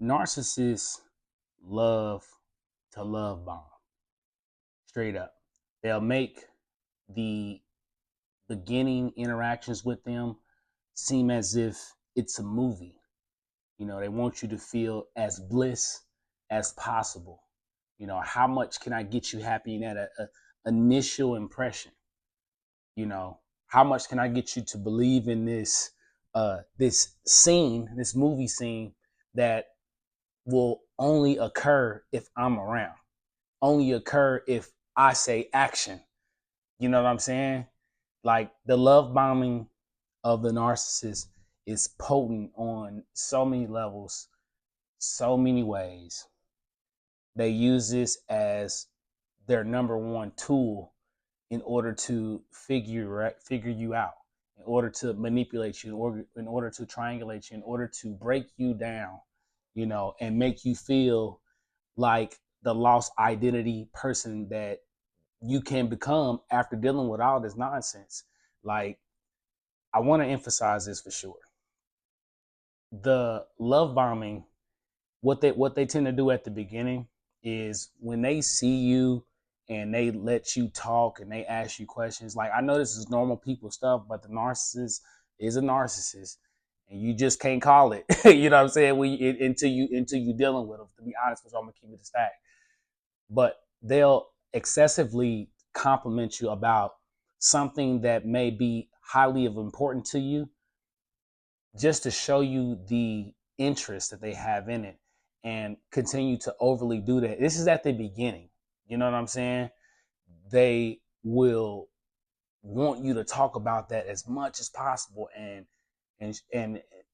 Narcissists love to love bomb straight up. They'll make the beginning interactions with them seem as if it's a movie. They want you to feel as bliss as possible. How much can I get you happy in that initial impression? How much can I get you to believe in this scene, this movie scene that will only occur if I'm around, only occur if I say action. You know what I'm saying? Like the love bombing of the narcissist is potent on so many levels, so many ways. They use this as their number one tool in order to figure you out, in order to manipulate you, in order to triangulate you, in order to break you down, and make you feel like the lost identity person that you can become after dealing with all this nonsense. Like, I want to emphasize this for sure. The love bombing, what they tend to do at the beginning is when they see you and they let you talk and they ask you questions. Like, I know this is normal people stuff, but the narcissist is a narcissist, and you just can't call it. You know what I'm saying? Until you dealing with them. To be honest, because I'm gonna keep it a stack. But they'll excessively compliment you about something that may be highly of important to you, just to show you the interest that they have in it, and continue to overly do that. This is at the beginning. You know what I'm saying? They will want you to talk about that as much as possible, and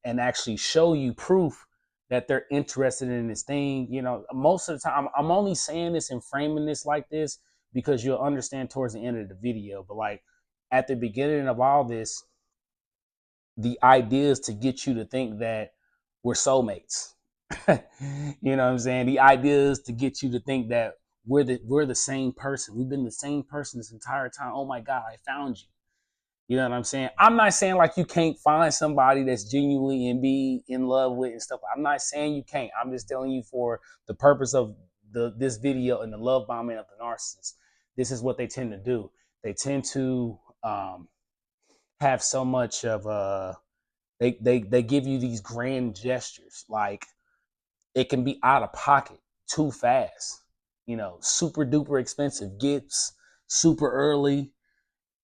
actually show you proof that they're interested in this thing. Most of the time, I'm only saying this and framing this like this because you'll understand towards the end of the video. But like at the beginning of all this, the idea is to get you to think that we're soulmates. You know what I'm saying? The idea is to get you to think that we're the same person. We've been the same person this entire time. Oh my God, I found you. You know what I'm saying? I'm not saying like you can't find somebody that's genuinely and be in love with and stuff. I'm not saying you can't. I'm just telling you for the purpose of this video and the love bombing of the narcissist. This is what they tend to do. They tend to have so much of they give you these grand gestures. Like, it can be out of pocket too fast. Super duper expensive gifts, super early.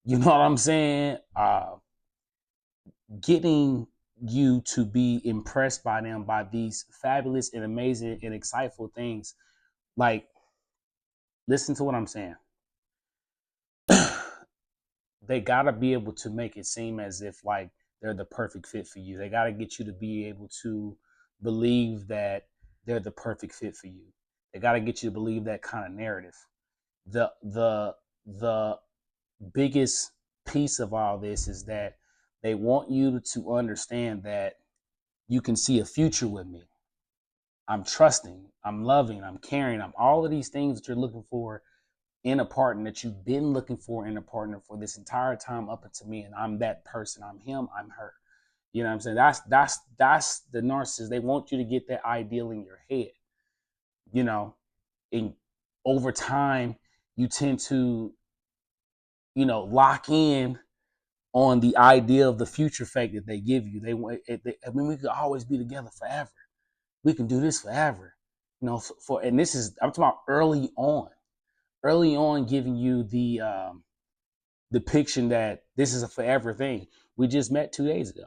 You know what I'm saying? Getting you to be impressed by them, by these fabulous and amazing and exciteful things. Like, listen to what I'm saying. They gotta be able to make it seem as if like they're the perfect fit for you. They gotta get you to be able to believe that they're the perfect fit for you. They gotta get you to believe that kind of narrative. The biggest piece of all this is that they want you to understand that you can see a future with me. I'm trusting, I'm loving, I'm caring, I'm all of these things that you're looking for in a partner, that you've been looking for in a partner for this entire time up until me, and I'm that person. I'm him, I'm her. You know what I'm saying? That's the narcissist. They want you to get that ideal in your head. You know, and over time, you tend to, lock in on the idea of the future fake that they give you. We could always be together forever. We can do this forever. And this is, I'm talking about early on, giving you the depiction that this is a forever thing. We just met 2 days ago.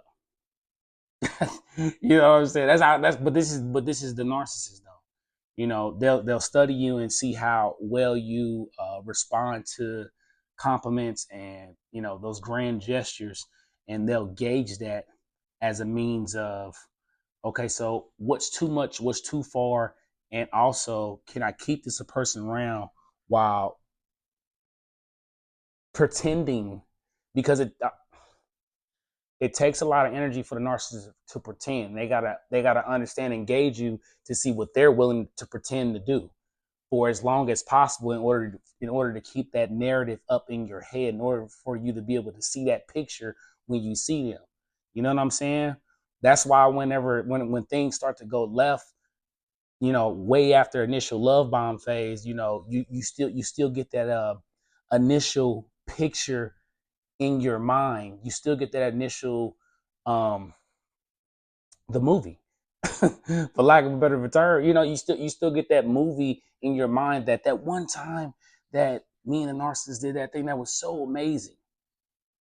You know what I'm saying? But this is the narcissist though. They'll study you and see how well you respond to compliments and those grand gestures, and they'll gauge that as a means of, okay, so what's too much, what's too far, and also can I keep this a person around while pretending, because it takes a lot of energy for the narcissist to pretend. They gotta understand and gauge you to see what they're willing to pretend to do for as long as possible in order to keep that narrative up in your head, in order for you to be able to see that picture when you see them. You know what I'm saying? That's why when things start to go left, way after initial love bomb phase, you still get that initial picture in your mind. You still get that initial um the movie. For lack of a better term, you still get that movie in your mind, that one time that me and the narcissist did that thing that was so amazing.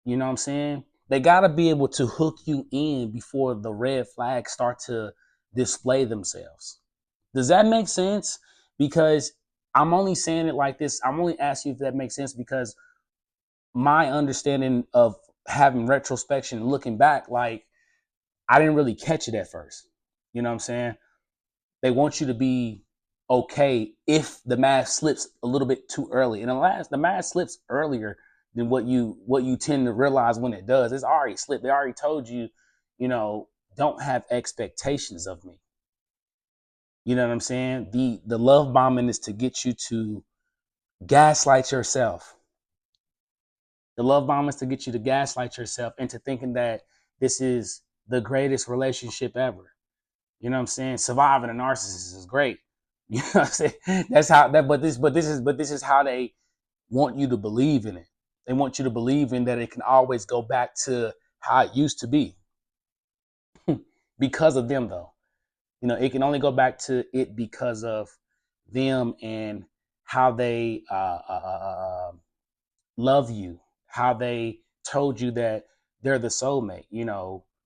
You know what I'm saying? They got to be able to hook you in before the red flags start to display themselves. Does that make sense? Because I'm only saying it like this. I'm only asking you if that makes sense because my understanding of having retrospection, looking back, like I didn't really catch it at first. You know what I'm saying? They want you to be okay if the mask slips a little bit too early. And the mask slips earlier than what you tend to realize when it does. It's already slipped. They already told you, don't have expectations of me. You know what I'm saying? The love bombing is to get you to gaslight yourself. The love bomb is to get you to gaslight yourself into thinking that this is the greatest relationship ever. You know what I'm saying? Surviving a narcissist is great. You know what I'm saying? That's how that but this is how they want you to believe in it. They want you to believe in that it can always go back to how it used to be. Because of them though. It can only go back to it because of them and how they love you, how they told you that they're the soulmate.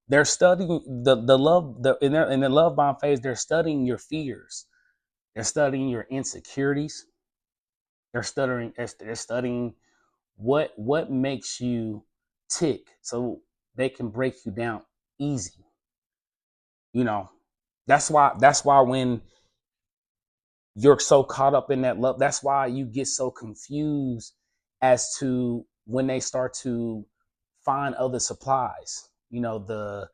They're studying the love in the love bomb phase. They're studying your fears. They're studying your insecurities. They're studying what makes you tick, so they can break you down easy. You know, that's why when you're so caught up in that love. That's why you get so confused as to when they start to find other supplies. The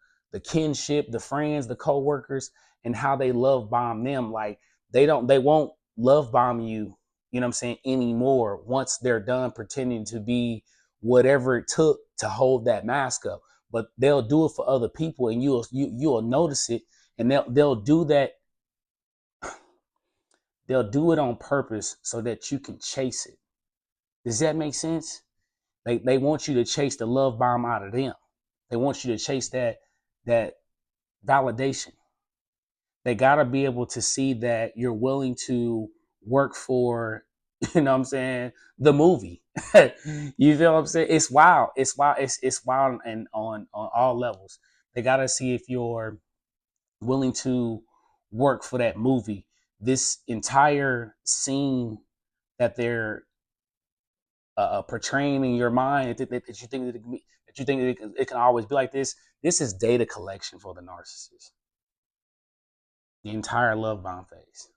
kinship, the friends, the coworkers, and how they love bomb them. Like they won't love bomb you. You know what I'm saying, anymore once they're done pretending to be whatever it took to hold that mask up. But they'll do it for other people, and you'll notice it, and they'll do that. They'll do it on purpose so that you can chase it. Does that make sense? They want you to chase the love bomb out of them. They want you to chase that validation. They gotta be able to see that you're willing to work for, you know what I'm saying, the movie. You feel what I'm saying? It's wild. It's wild. It's wild and on all levels. They gotta see if you're willing to work for that movie. This entire scene that they're portraying in your mind, that you think that it can always be like this. This is data collection for the narcissist. The entire love bomb phase.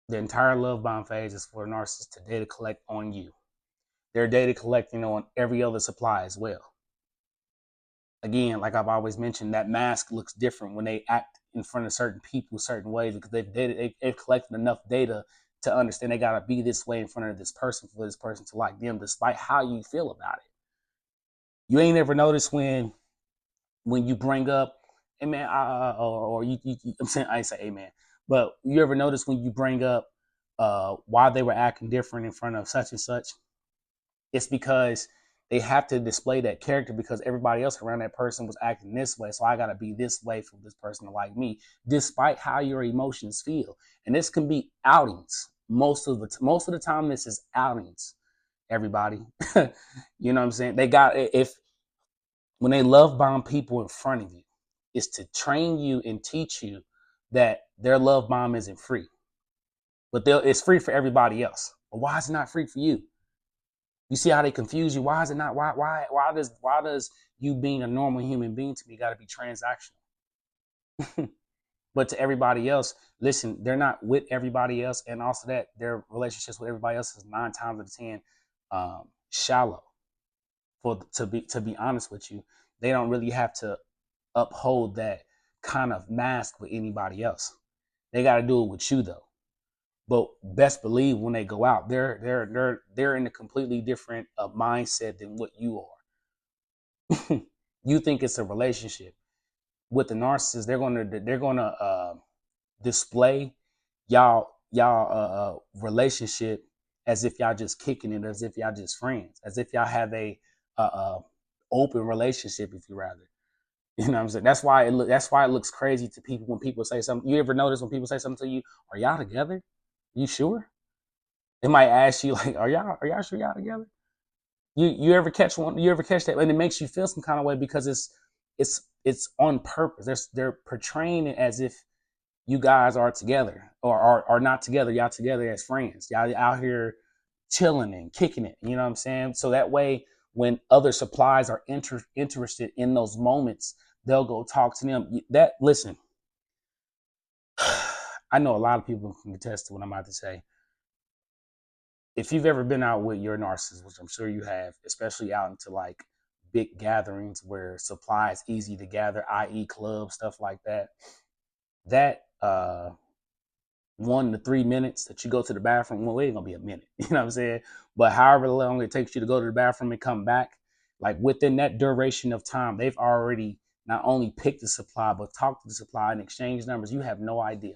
The entire love bomb phase is for a narcissist to data collect on you. They're data collecting on every other supply as well. Again, like I've always mentioned, that mask looks different when they act in front of certain people certain ways because they've collected enough data to understand they gotta be this way in front of this person for this person to like them, despite how you feel about it. You ain't ever noticed when you bring up, hey man, or I'm saying I ain't say, hey man, but you ever notice when you bring up why they were acting different in front of such and such? It's because they have to display that character because everybody else around that person was acting this way. So I got to be this way for this person to like me, despite how your emotions feel. And this can be outings. Most of the time, this is outings. Everybody, you know what I'm saying? They got if when they love bomb people in front of you, is to train you and teach you that their love bomb isn't free, but it's free for everybody else. But why is it not free for you? You see how they confuse you? Why is it not? Why does you being a normal human being to me got to be transactional? But to everybody else, listen, they're not with everybody else, and also that their relationships with everybody else is 9 times out of 10 shallow. To be honest with you, they don't really have to uphold that kind of mask with anybody else. They got to do it with you though. But best believe when they go out, they're in a completely different mindset than what you are. You think it's a relationship with the narcissist. They're gonna display y'all relationship as if y'all just kicking it, as if y'all just friends, as if y'all have a open relationship, if you rather. You know what I'm saying? That's why it looks crazy to people when people say something. You ever notice when people say something to you, are y'all together? You sure? They might ask you like, are y'all sure y'all together? You ever catch one? You ever catch that? And it makes you feel some kind of way because it's on purpose. They're portraying it as if you guys are together or are not together. Y'all together as friends. Y'all out here chilling and kicking it. You know what I'm saying? So that way, when other supplies are interested in those moments, they'll go talk to them. That listen, I know a lot of people can attest to what I'm about to say. If you've ever been out with your narcissist, which I'm sure you have, especially out into like big gatherings where supply is easy to gather, i.e., clubs, stuff like that, that 1 to 3 minutes that you go to the bathroom, well, it ain't gonna be a minute, you know what I'm saying? But however long it takes you to go to the bathroom and come back, like within that duration of time, they've already not only picked the supply, but talked to the supply and exchanged numbers. You have no idea.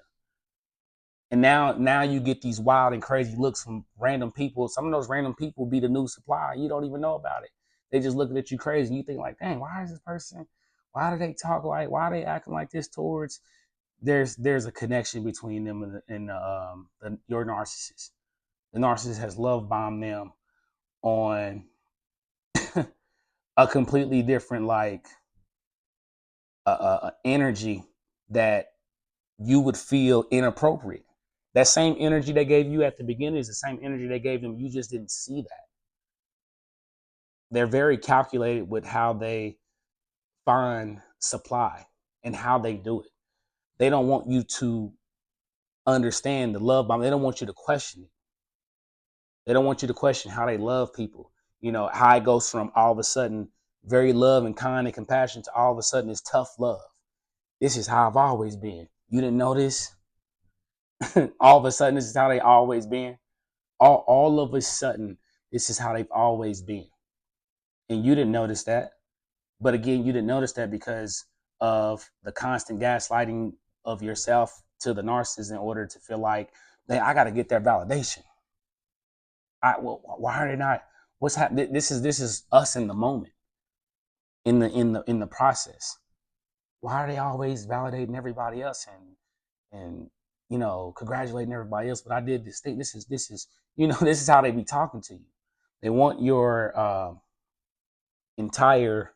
And now you get these wild and crazy looks from random people. Some of those random people be the new supply. You don't even know about it. They just looking at you crazy. And you think like, dang, why is this person? Why do they talk like? Why are they acting like this towards? There's a connection between them and your narcissist. The narcissist has love bombed them on a completely different like energy that you would feel inappropriate. That same energy they gave you at the beginning is the same energy they gave them. You just didn't see that. They're very calculated with how they find supply and how they do it. They don't want you to understand the love bomb. They don't want you to question it. They don't want you to question how they love people. You know, how it goes from all of a sudden very love and kind and compassion to all of a sudden it's tough love. This is how I've always been. You didn't know this? All of a sudden, this is how they always been. All of a sudden, this is how they've always been. And you didn't notice that. But again, you didn't notice that because of the constant gaslighting of yourself to the narcissist in order to feel like, hey, I got to get that validation. Well, why are they not? What's happening? This is us in the moment, in the process. Why are they always validating everybody else and congratulating everybody else? But I did this thing. This is this is how they be talking to you. They want your entire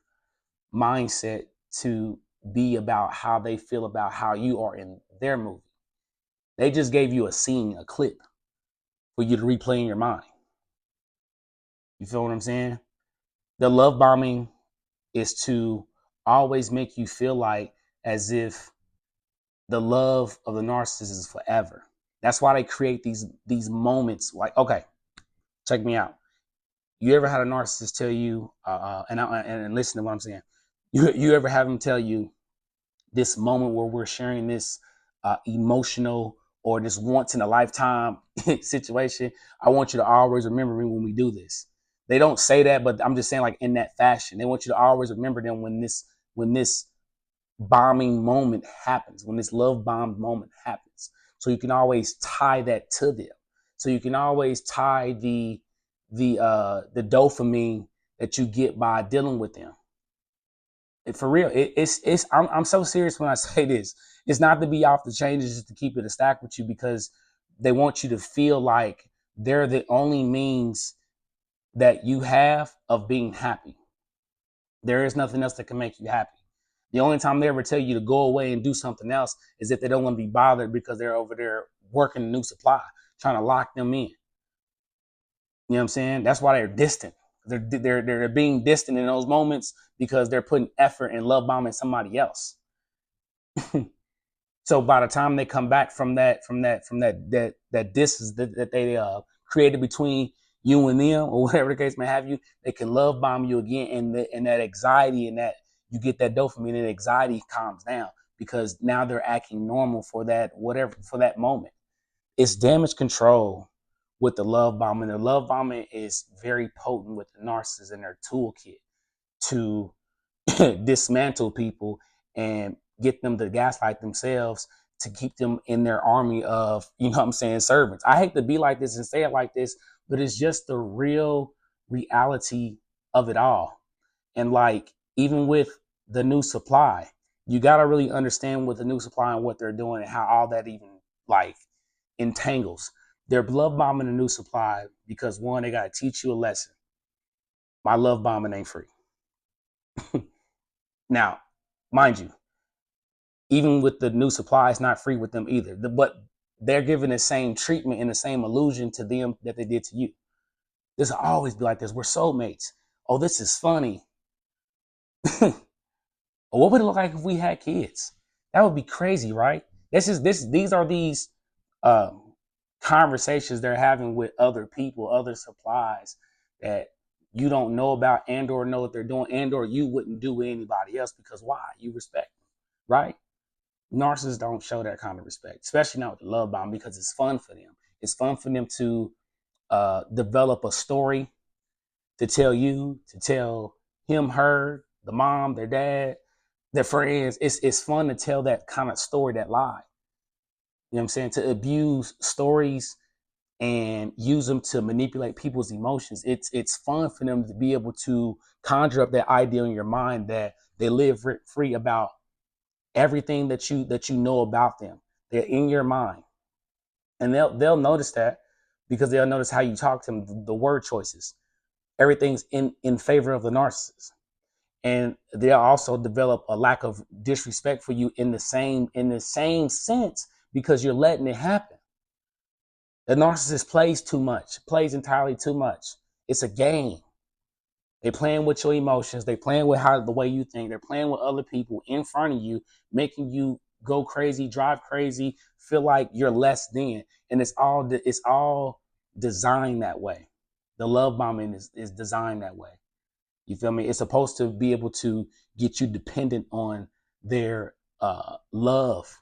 mindset to be about how they feel about how you are in their movie. They just gave you a scene, a clip for you to replay in your mind. You feel what I'm saying? The love bombing is to always make you feel like as if the love of the narcissist is forever. That's why they create these moments like, okay, check me out. You ever had a narcissist tell you, and listen to what I'm saying. You ever have them tell you this moment where we're sharing this emotional or this once in a lifetime situation? I want you to always remember me when we do this. They don't say that, but I'm just saying like in that fashion. They want you to always remember them when this bombing moment happens, when this love bomb moment happens. So you can always tie that to them. So you can always tie the dopamine that you get by dealing with them. For real, it's I'm so serious when I say this. It's not to be off the chain, it's just to keep it a stack with you because they want you to feel like they're the only means that you have of being happy. There is nothing else that can make you happy. The only time they ever tell you to go away and do something else is if they don't want to be bothered because they're over there working a new supply, trying to lock them in. You know what I'm saying? That's why they're distant. They're being distant in those moments because they're putting effort and love bombing somebody else. So by the time they come back from that distance that they created between you and them or whatever the case may have you, they can love bomb you again, and that anxiety and that you get that dopamine and anxiety calms down because now they're acting normal for that whatever for that moment. It's damage control with the love bombing. The love bombing is very potent with the narcissist in their toolkit to dismantle people and get them to gaslight themselves to keep them in their army of, you know what I'm saying, servants. I hate to be like this and say it like this, but it's just the real reality of it all. And like, even with the new supply, you got to really understand what the new supply and what they're doing and how all that even like entangles. They're love bombing the new supply because one, they got to teach you a lesson. My love bombing ain't free. Now, mind you, even with the new supply, it's not free with them either. But they're giving the same treatment and the same illusion to them that they did to you. This will always be like this. We're soulmates. Oh, this is funny. What would it look like if we had kids? That would be crazy, right? These are these um, conversations they're having with other people, other supplies that you don't know about and or know what they're doing and or you wouldn't do with anybody else because why? You respect them, right? Narcissists don't show that kind of respect, especially not with the love bomb because it's fun for them. It's fun for them to develop a story to tell you, to tell him, her, the mom, their dad, their friends. It's fun to tell that kind of story, that lie. You know what I'm saying? To abuse stories and use them to manipulate people's emotions. It's fun for them to be able to conjure up that idea in your mind that they live free about everything that you know about them. They're in your mind, and they'll notice that because they'll notice how you talk to them, the word choices. Everything's in favor of the narcissist, and they'll also develop a lack of disrespect for you in the same sense because you're letting it happen. The narcissist plays entirely too much. It's a game. They playing with your emotions. They playing with how the way you think. They're playing with other people in front of you, making you go crazy, drive crazy, feel like you're less than. And it's all designed that way. The love bombing is designed that way. You feel me? It's supposed to be able to get you dependent on their love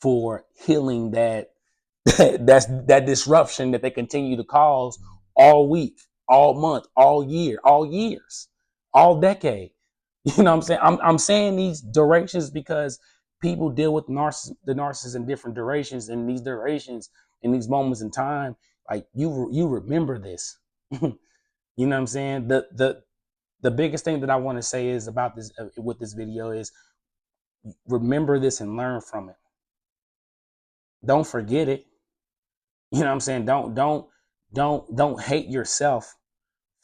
for healing that disruption that they continue to cause all week, all month, all year, all years, all decade. You know what I'm saying? I'm saying these durations because people deal with the narcissist in different durations, and these durations in these moments in time, like you remember this. You know what I'm saying? The biggest thing that I want to say is about this with this video is remember this and learn from it. Don't forget it. You know what I'm saying? Don't hate yourself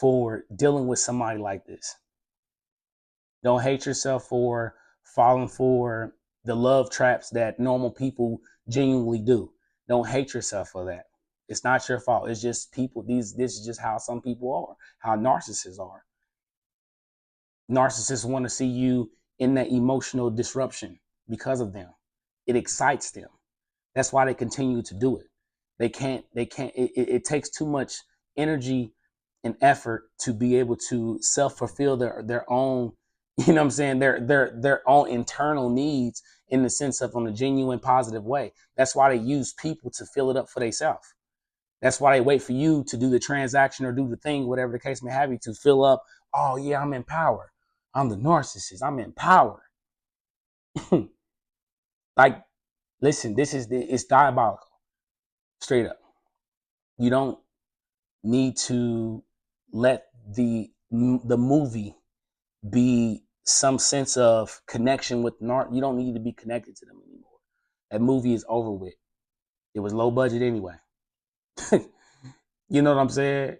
for dealing with somebody like this. Don't hate yourself for falling for the love traps that normal people genuinely do. Don't hate yourself for that. It's not your fault. It's just people. This is just how some people are, how narcissists are. Narcissists want to see you in that emotional disruption because of them. It excites them. That's why they continue to do it. It takes too much energy and effort to be able to self-fulfill their own, you know what I'm saying, their own internal needs in the sense of on a genuine positive way. That's why they use people to fill it up for themselves. That's why they wait for you to do the transaction or do the thing, whatever the case may have you, to fill up. Oh yeah, I'm in power. I'm the narcissist. I'm in power. Like, listen, it's diabolical. Straight up. You don't need to let the movie be some sense of connection with you don't need to be connected to them anymore. That movie is over with. It was low budget anyway. You know what I'm saying?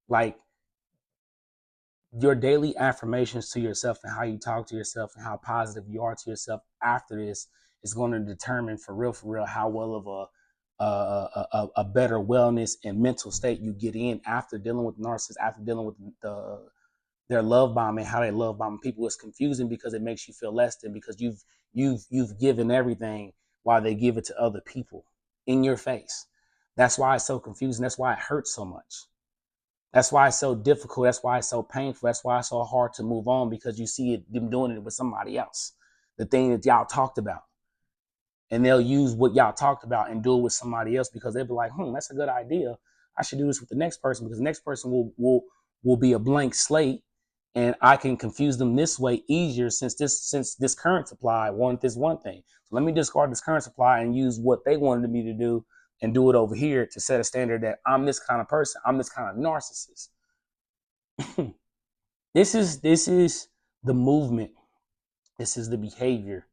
Like, your daily affirmations to yourself and how you talk to yourself and how positive you are to yourself after this is going to determine for real how well of a better wellness and mental state you get in after dealing with narcissists, after dealing with their love bombing, how they love bombing people. It's confusing because it makes you feel less than, because you've given everything while they give it to other people in your face. That's why it's so confusing. That's why it hurts so much. That's why it's so difficult. That's why it's so painful. That's why it's so hard to move on, because you see them doing it with somebody else. The thing that y'all talked about. And they'll use what y'all talked about and do it with somebody else because they'll be like, that's a good idea. I should do this with the next person because the next person will be a blank slate and I can confuse them this way easier since this current supply wanted this one thing. So let me discard this current supply and use what they wanted me to do and do it over here to set a standard that I'm this kind of person. I'm this kind of narcissist. This is the movement. This is the behavior.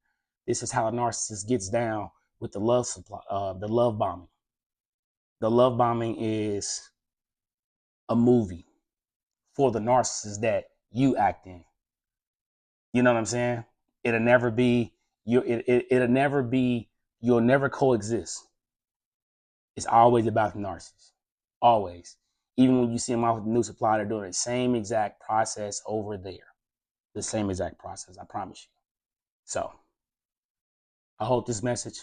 This is how a narcissist gets down with the love supply, the love bombing. The love bombing is a movie for the narcissist that you act in. You know what I'm saying? It'll never be it'll never be, you'll never coexist. It's always about the narcissist. Always. Even when you see them off with the new supply, they're doing the same exact process over there. The same exact process, I promise you. So I hope this message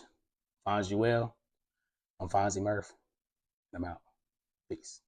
finds you well. I'm Fonzie Murph, and I'm out. Peace.